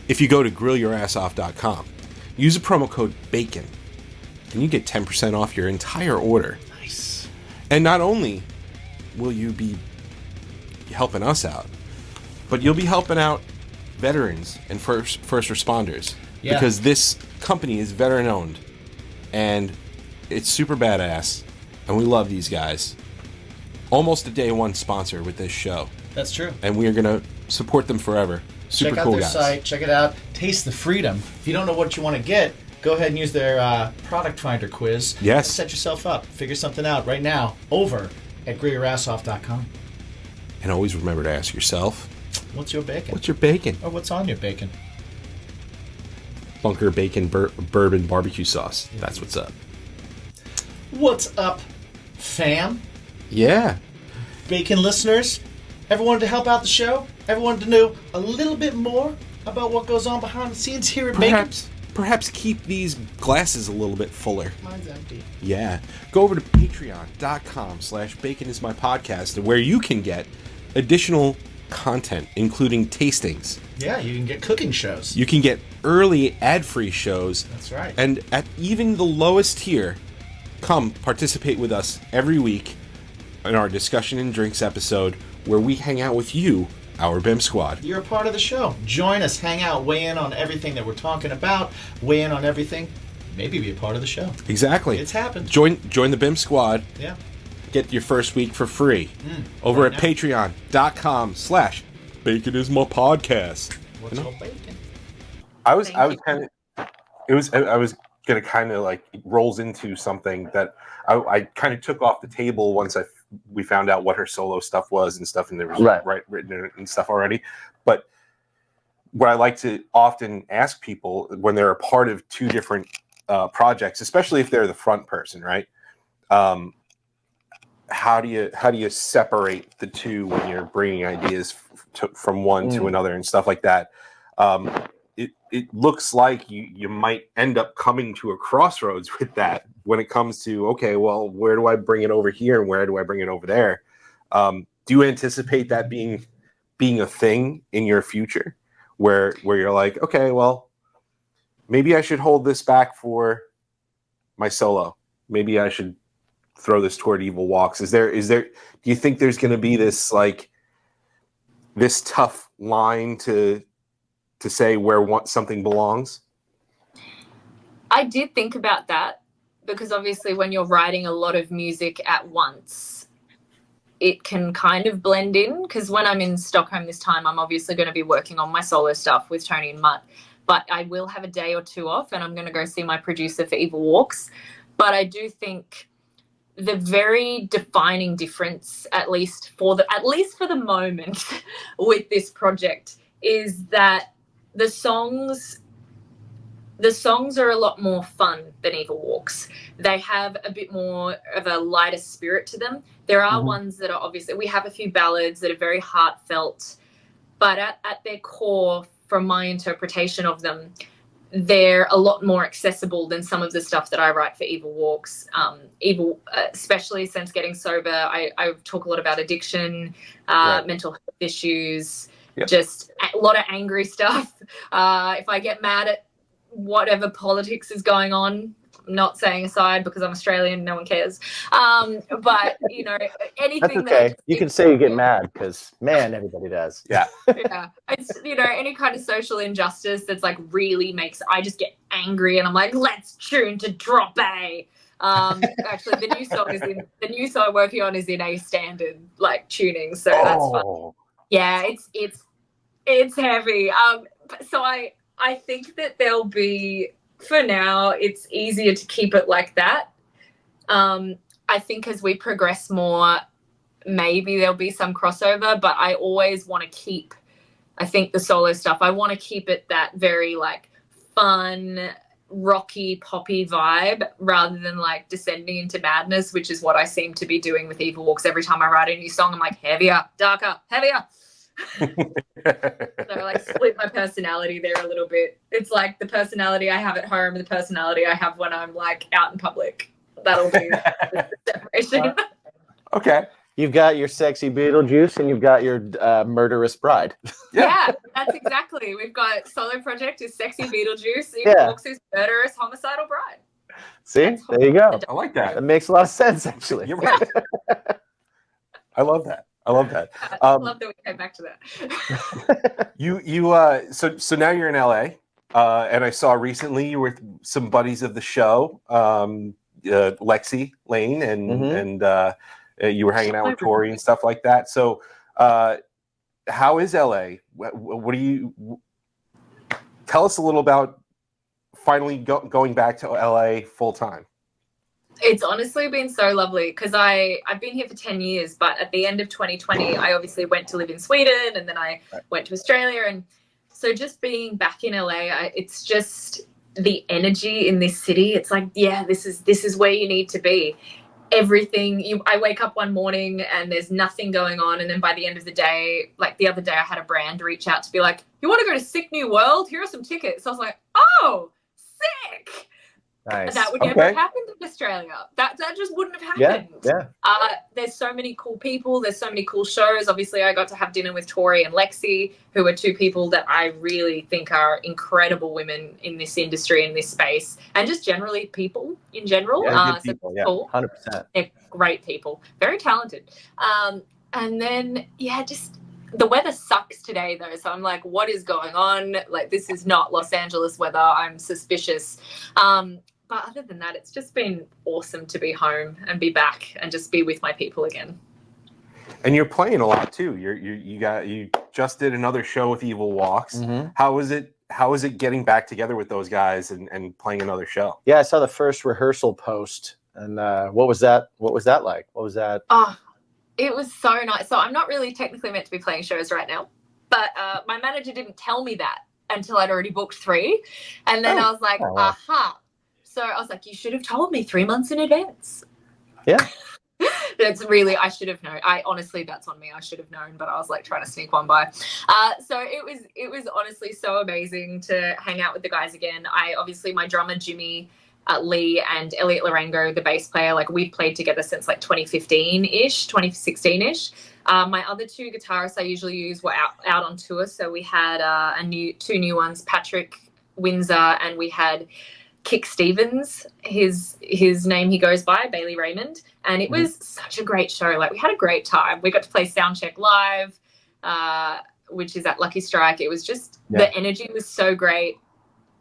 if you go to grillyourassoff.com, use a promo code BACON, and you get 10% off your entire order. Nice. And not only will you be helping us out, but you'll be helping out veterans and first responders. Yeah. Because this company is veteran owned, and it's super badass, and we love these guys. Almost a day one sponsor with this show. That's true. And we are going to support them forever. Super check cool out their guys. site. Check it out. Taste the freedom. If you don't know what you want to get, go ahead and use their product finder quiz. Yes. And set yourself up. Figure something out right now over at grillyourassoff.com. And always remember to ask yourself, what's your bacon? what's your bacon? Or what's on your bacon? Bunker bacon bourbon barbecue sauce. That's what's up. What's up, fam? Yeah. Bacon listeners? Ever wanted to help out the show? Ever wanted to know a little bit more about what goes on behind the scenes here at Bacon? Perhaps keep these glasses a little bit fuller. Mine's empty. Yeah. Go over to patreon.com/baconismypodcast, where you can get additional content, including tastings. Yeah, you can get cooking shows. You can get early ad-free shows. That's right. And at even the lowest tier, come participate with us every week in our discussion and drinks episode, where we hang out with you, our BIMP squad. You're a part of the show. Join us, hang out, weigh in on everything that we're talking about, weigh in on everything, maybe be a part of the show. Exactly. It's happened. Join the BIMP squad. Yeah. Get your first week for free over right at now. patreon.com/baconismypodcast. What's your bacon? I was Thank you. kind of I was gonna kind of like rolls into something that I kind of took off the table once we found out what her solo stuff was and stuff, and there was written and stuff already. But what I like to often ask people when they're a part of two different projects, especially if they're the front person, right? How do you separate the two when you're bringing ideas from one to another and stuff like that? It looks like you might end up coming to a crossroads with that when it comes to, okay, well, where do I bring it over here and where do I bring it over there? Do you anticipate that being a thing in your future where you're like, okay, well, maybe I should hold this back for my solo. Maybe I should throw this toward Evil Walks. Is there do you think there's going to be this like this tough line to say where something belongs? I did think about that, because obviously when you're writing a lot of music at once, it can kind of blend in, because when I'm in Stockholm this time, I'm obviously going to be working on my solo stuff with Tony and Mutt, but I will have a day or two off and I'm going to go see my producer for Evil Walks. But I do think the very defining difference, at least for the moment with this project, is that the songs the songs are a lot more fun than Evil Walks. They have a bit more of a lighter spirit to them. There are ones that are obviously, we have a few ballads that are very heartfelt, but at their core, from my interpretation of them, they're a lot more accessible than some of the stuff that I write for Evil Walks. Especially since getting sober, I talk a lot about addiction, mental health issues, just a lot of angry stuff. If I get mad at whatever politics is going on, I'm not saying aside because I'm Australian, no one cares. But, you know, anything That's okay. that You can say you get mad because, man, everybody does. Yeah. yeah, it's, you know, any kind of social injustice that's like really makes, I just get angry and I'm like, let's tune to Drop A. Actually, the new song I'm working on is in A standard like tuning, so that's fun. Yeah, it's heavy. So I think that there'll be, for now, it's easier to keep it like that. I think as we progress more, maybe there'll be some crossover, but I always want to keep, I think, the solo stuff, I want to keep it that very like fun, rocky, poppy vibe rather than like descending into madness, which is what I seem to be doing with Evil Walks. Every time I write a new song, I'm like, heavier, darker, heavier. So I like split my personality there a little bit. It's like the personality I have at home and the personality I have when I'm like out in public. That'll be the separation. Okay. You've got your sexy Beetlejuice and you've got your murderous bride. Yeah, that's exactly. We've got solo project is sexy Beetlejuice, Evil Walks is murderous homicidal bride. See, there you go. I like that. That makes a lot of sense, actually. You're right. I love that. I love that. I love that we came back to that. So now you're in LA, and I saw recently you were with some buddies of the show, Lexi Lane, and you were hanging out with Tori and stuff like that. So, how is LA? What do you tell us a little about finally going back to LA full time? It's honestly been so lovely because I've been here for 10 years, but at the end of 2020, I obviously went to live in Sweden and then I went to Australia. And so just being back in LA, it's just the energy in this city. It's like, yeah, this is where you need to be. Everything, I wake up one morning and there's nothing going on. And then by the end of the day, like the other day, I had a brand reach out to be like, you want to go to Sick New World? Here are some tickets. So I was like, oh, sick. Nice. That would never have happened in Australia. That just wouldn't have happened. Yeah. There's so many cool people. There's so many cool shows. Obviously, I got to have dinner with Tori and Lexi, who are two people that I really think are incredible women in this industry, in this space, and just generally people in general. Yeah, people, cool. 100%. They're great people, very talented. And then, just the weather sucks today, though. So I'm like, what is going on? Like, this is not Los Angeles weather. I'm suspicious. But other than that, it's just been awesome to be home and be back and just be with my people again. And you're playing a lot too. You just did another show with Evil Walks. Mm-hmm. How is it getting back together with those guys and playing another show? Yeah, I saw the first rehearsal post, and what was that like? What was that? Oh, it was so nice. So I'm not really technically meant to be playing shows right now, but my manager didn't tell me that until I'd already booked 3, and then I was like, aha. So I was like, you should have told me 3 months in advance. Yeah. I should have known. Honestly, that's on me. I should have known, but I was like trying to sneak one by. So it was honestly so amazing to hang out with the guys again. My drummer, Jimmy Lee, and Elliot Larango, the bass player, like we've played together since like 2015-ish, 2016-ish. My other 2 guitarists I usually use were out on tour. So we had 2 new ones, Patrick Windsor, and we had Kick Stevens, his name he goes by, Bailey Raymond. And it was such a great show. Like, we had a great time. We got to play Soundcheck Live, which is at Lucky Strike. It was just, the energy was so great.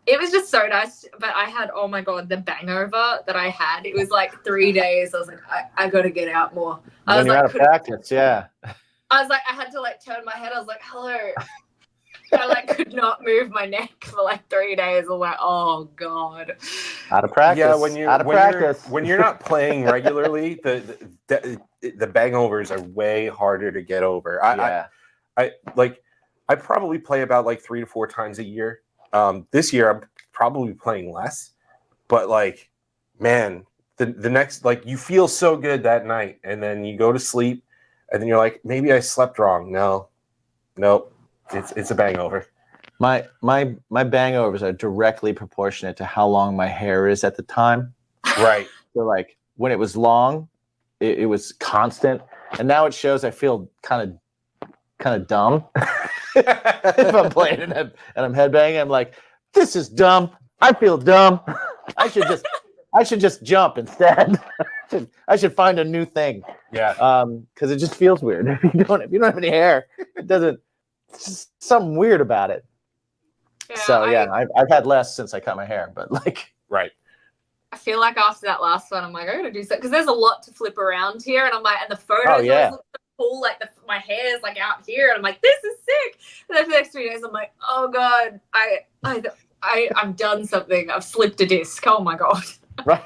It was just so nice. But I had, oh my God, the bangover that I had. It was like 3 days. I was like, I got to get out more. When you're out of practice, yeah. I was like, I had to like turn my head. I was like, hello. I like could not move my neck for like 3 days. I'm like, oh God. Out of practice. Yeah, when you're not playing regularly, the bangovers are way harder to get over. I probably play about like 3 to 4 times a year. This year I'm probably playing less, but like, man, the next, like, you feel so good that night, and then you go to sleep, and then you're like, maybe I slept wrong. Nope, it's a bangover. My bangovers are directly proportionate to how long my hair is at the time. Right. So like when it was long, it was constant, and now it shows I feel kind of dumb. If I'm playing and I'm headbanging, I'm like, this is dumb. I feel dumb. I should just jump instead. I should find a new thing. Yeah. Because it just feels weird. If you don't have any hair, it doesn't. It's just something weird about it. Yeah, So yeah, I've had less since I cut my hair, but like. Right. I feel like after that last one, I'm like, I gotta do something because there's a lot to flip around here, and I'm like, and the photos always look so cool, like my hair's like out here, and I'm like, this is sick. And then for the next 3 days, I'm like, oh god, I've done something. I've slipped a disc. Oh my god. Right.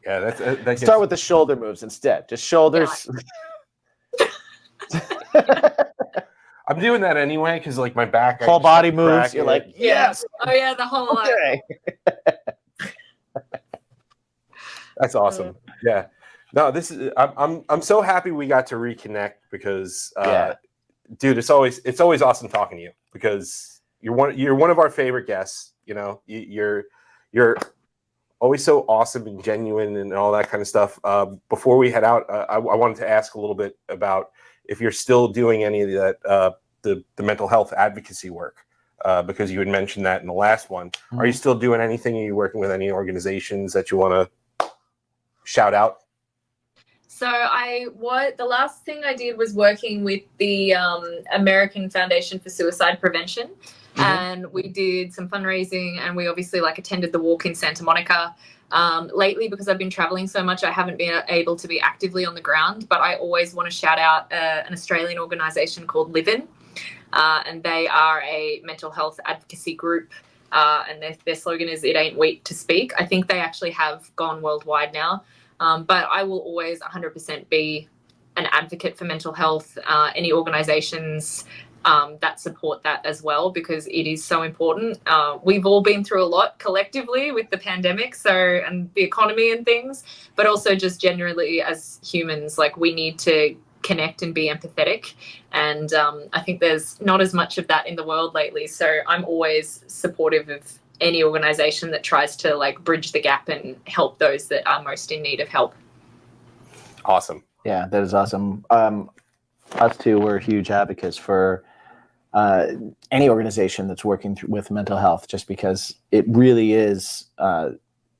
Yeah, that's Start with the shoulder moves instead. Just shoulders. Yeah. I'm doing that anyway because like my back, whole body moves. You're like, yes. Oh yeah, the whole Okay. That's awesome. Yeah. No, this is. I'm so happy we got to reconnect because, dude, it's always awesome talking to you because you're one of our favorite guests. You know, you're always so awesome and genuine and all that kind of stuff. Before we head out, I wanted to ask a little bit about if you're still doing any of that the mental health advocacy work. Because you had mentioned that in the last one. Mm-hmm. Are you still doing anything? Are you working with any organizations that you want to shout out? So the last thing I did was working with the American Foundation for Suicide Prevention. Mm-hmm. And we did some fundraising, and we obviously attended the walk in Santa Monica. Lately, because I've been traveling so much, I haven't been able to be actively on the ground, but I always want to shout out an Australian organization called Live In. And they are a mental health advocacy group, and their slogan is "It ain't weak to speak." I think they actually have gone worldwide now, but I will always 100% be an advocate for mental health. Any organizations that support that as well, because it is so important. We've all been through a lot collectively with the pandemic, and the economy and things, but also just generally as humans, we need to connect and be empathetic, and I think there's not as much of that in the world lately, so I'm always supportive of any organization that tries to bridge the gap and help those that are most in need of help. Awesome. Yeah, that is awesome. Us too, we're huge advocates for any organization that's working with mental health, just because it really is,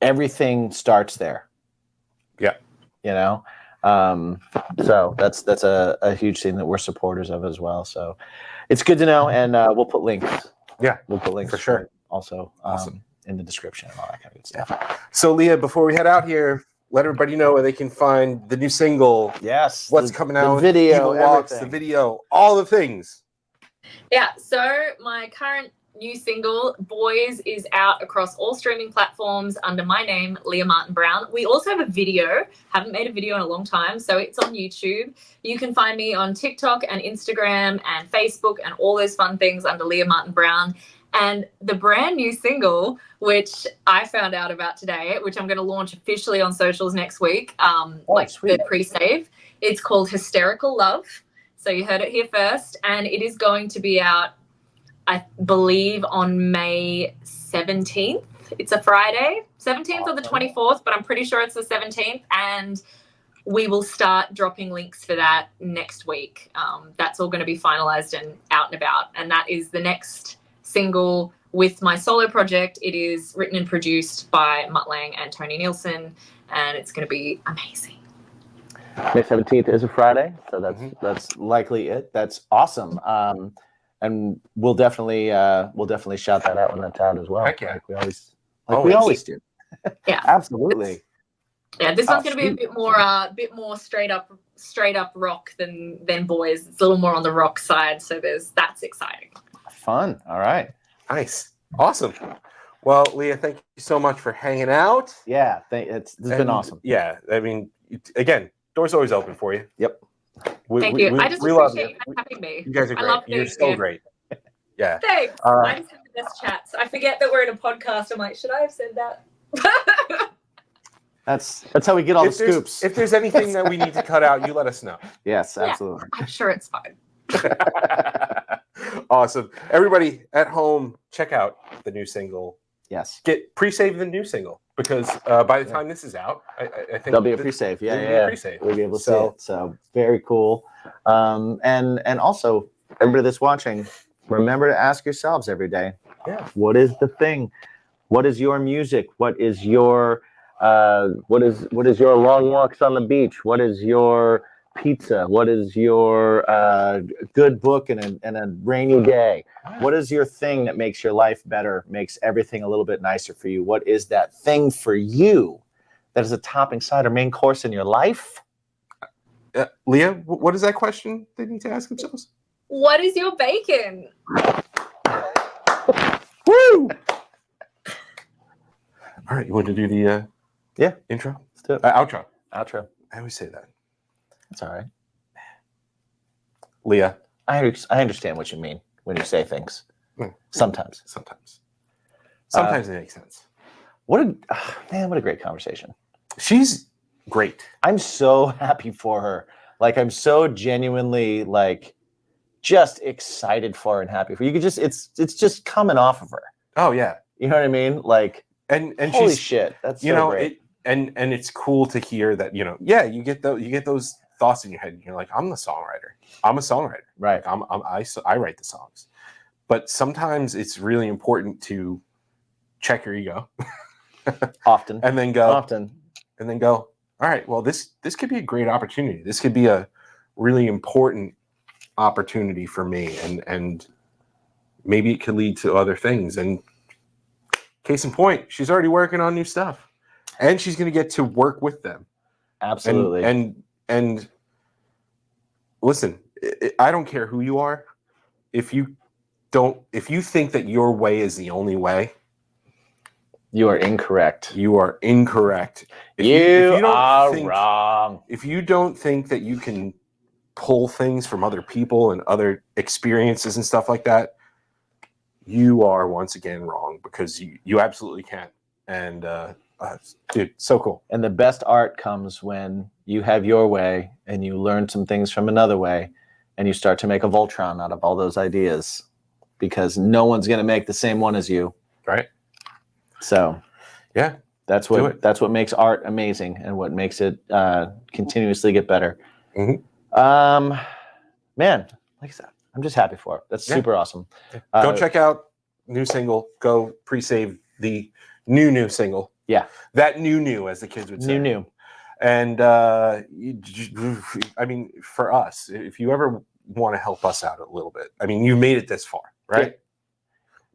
everything starts there. Yeah. You know? So that's a huge thing that we're supporters of as well. So it's good to know, and we'll put links. Yeah, we'll put links for sure. Also, awesome. In the description and all that kind of good stuff. So Leah, before we head out here, let everybody know where they can find the new single. Yes, what's coming out, the video, Evol Walks, the video, all the things. Yeah. So my current new single, Boys, is out across all streaming platforms under my name, Leah Martin Brown. We also have a video. Haven't made a video in a long time, so it's on YouTube. You can find me on TikTok and Instagram and Facebook and all those fun things under Leah Martin Brown. And the brand new single, which I found out about today, which I'm going to launch officially on socials next week, the pre-save, it's called Hysterical Love. So you heard it here first, and it is going to be out, I believe, on May 17th. It's a Friday, 17th or the 24th, but I'm pretty sure it's the 17th. And we will start dropping links for that next week. That's all going to be finalized and out and about. And that is the next single with my solo project. It is written and produced by Mutt Langue and Tony Nielsen, and it's going to be amazing. May 17th is a Friday, so that's likely it. That's awesome. And we'll definitely shout that out when that's out as well. Heck yeah. We always do. Yeah, absolutely. Yeah, this one's going to be a bit more straight up rock than Boys. It's a little more on the rock side, so that's exciting. Fun. All right. Nice. Awesome. Well, Leah, thank you so much for hanging out. Yeah, it's been awesome. Yeah, I mean, again, door's always open for you. Yep. Thank you. I just appreciate you having me. You guys are great. You're so great. Yeah. Thanks. I just have the best chats. I forget that we're in a podcast. I'm like, should I have said that? That's how we get all the scoops. If there's anything that we need to cut out, you let us know. Yes, Yeah. absolutely. I'm sure it's fine. Awesome. Everybody at home, check out the new single. Yes. Pre-save the new single because by the time this is out, I think There'll be a pre-save. there'll be a Yeah. pre-save. We'll be able to see it. So very cool. And also, everybody that's watching, remember to ask yourselves every day, what is the thing? What is your music? What is your what is your long walks on the beach? What is your pizza? What is your good book in a rainy day? What is your thing that makes your life better, makes everything a little bit nicer for you? What is that thing for you that is a topping side or main course in your life? Leah, what is that question they need to ask themselves? What is your bacon? Woo! All right, you want to do the intro? Let's do it. Outro. Outro. I always say that. That's all right. Leah. I understand what you mean when you say things. Sometimes. Sometimes it makes sense. What a great conversation. She's great. I'm so happy for her. Like, I'm so genuinely just excited for her and happy for her. You could just it's just coming off of her. Oh yeah. You know what I mean? Like, and holy she's, shit. That's so you know great. and it's cool to hear that, you get those thoughts in your head and you're like, I'm the songwriter. I'm a songwriter. Right. I write the songs. But sometimes it's really important to check your ego. Often. And then go. All right, well, this could be a great opportunity. This could be a really important opportunity for me, and maybe it could lead to other things. And case in point, she's already working on new stuff, and she's going to get to work with them. Absolutely. And listen, I don't care who you are. If you think that your way is the only way, you are incorrect. You are incorrect. If you don't are think, wrong. If you don't think that you can pull things from other people and other experiences and stuff like that, you are once again wrong, because you absolutely can. And dude, so cool. And the best art comes when you have your way and you learn some things from another way, and you start to make a Voltron out of all those ideas, because no one's going to make the same one as you. Right. So, yeah, that's what makes art amazing, and what makes it continuously get better. Mm-hmm. Man, like I said, I'm just happy for it. That's super awesome. Go check out new single. Go pre-save the new single. Yeah, that new, as the kids would say. New. And I mean, for us, if you ever want to help us out a little bit, I mean, you made it this far, right?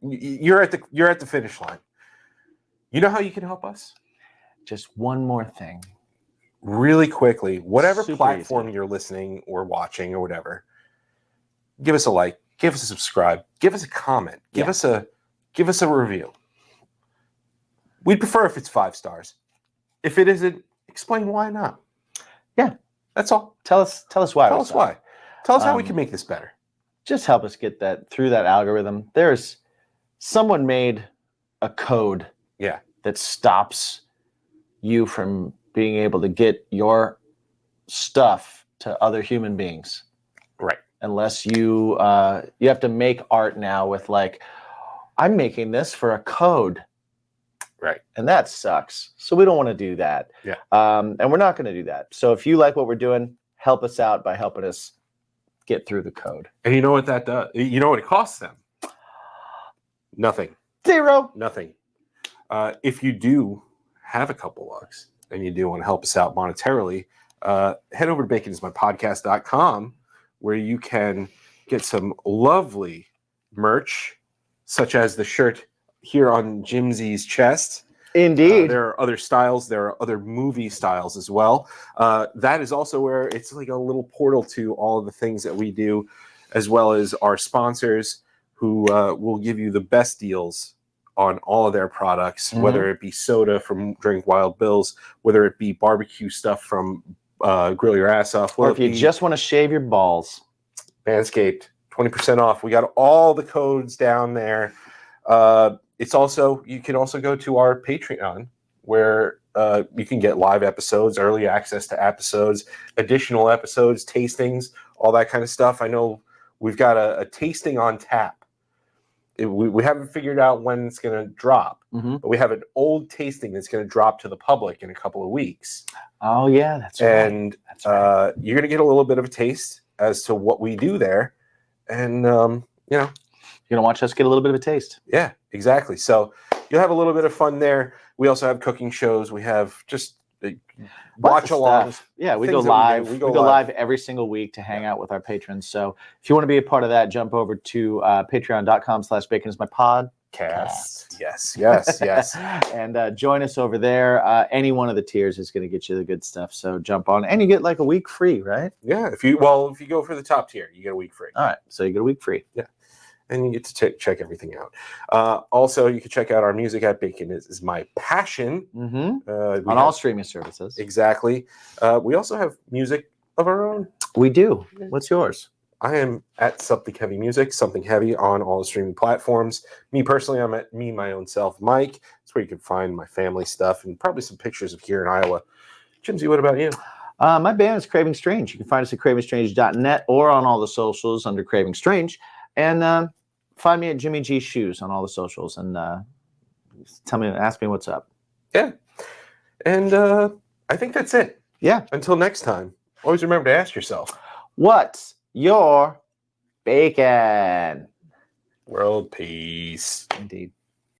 Yeah. You're at the finish line. You know how you can help us? Just one more thing. Really quickly, whatever Super platform easy. you're listening or watching or whatever, give us a like, give us a subscribe, give us a comment, give us a review. We'd prefer if it's 5 stars. If it isn't, explain why not. Yeah, that's all. Tell us why. Tell us why. Tell us how we can make this better. Just help us get that through that algorithm. There's someone made a code that stops you from being able to get your stuff to other human beings. Right. Unless you have to make art now with I'm making this for a code. Right. And that sucks. So we don't want to do that. Yeah. And we're not going to do that. So if you like what we're doing, help us out by helping us get through the code. And you know what that does? You know what it costs them? Nothing. Zero. Nothing. If you do have a couple bucks and you do want to help us out monetarily, head over to baconismypodcast.com, where you can get some lovely merch, such as the shirt here on Jimsy's chest. Indeed. There are other styles. There are other movie styles as well. That is also where it's like a little portal to all of the things that we do, as well as our sponsors, who will give you the best deals on all of their products, whether it be soda from Drink Wild Bills, whether it be barbecue stuff from Grill Your Ass Off, or if you just want to shave your balls. Manscaped, 20% off. We got all the codes down there. It's also, you can also go to our Patreon where you can get live episodes, early access to episodes, additional episodes, tastings, all that kind of stuff. I know we've got a tasting on tap. We haven't figured out when it's going to drop, but we have an old tasting that's going to drop to the public in a couple of weeks. Oh, yeah, that's right. And you're going to get a little bit of a taste as to what we do there. And, you know, you're going to watch us get a little bit of a taste. Yeah, exactly. So you'll have a little bit of fun there. We also have cooking shows. We have just watch alongs. Yeah, we go live. We go live every single week to hang out with our patrons. So if you want to be a part of that, jump over to patreon.com/baconismypod. Yes. And join us over there. Any one of the tiers is going to get you the good stuff. So jump on, and you get like a week free, right? Yeah. If you go for the top tier, you get a week free. All right. So you get a week free. Yeah. And you get to check everything out. Also, you can check out our music at Bacon is My Passion. On all streaming services. Exactly. We also have music of our own. We do. What's yours? I am at Something Heavy Music, Something Heavy on all the streaming platforms. Me personally, I'm at Me My Own Self Mike. That's where you can find my family stuff and probably some pictures of here in Iowa. Jimsy, what about you? My band is Craving Strange. You can find us at cravingstrange.net or on all the socials under Craving Strange. And find me at Jimmy G Shoes on all the socials and ask me what's up. Yeah. And I think that's it. Yeah. Until next time, always remember to ask yourself, what's your bacon? World peace. Indeed.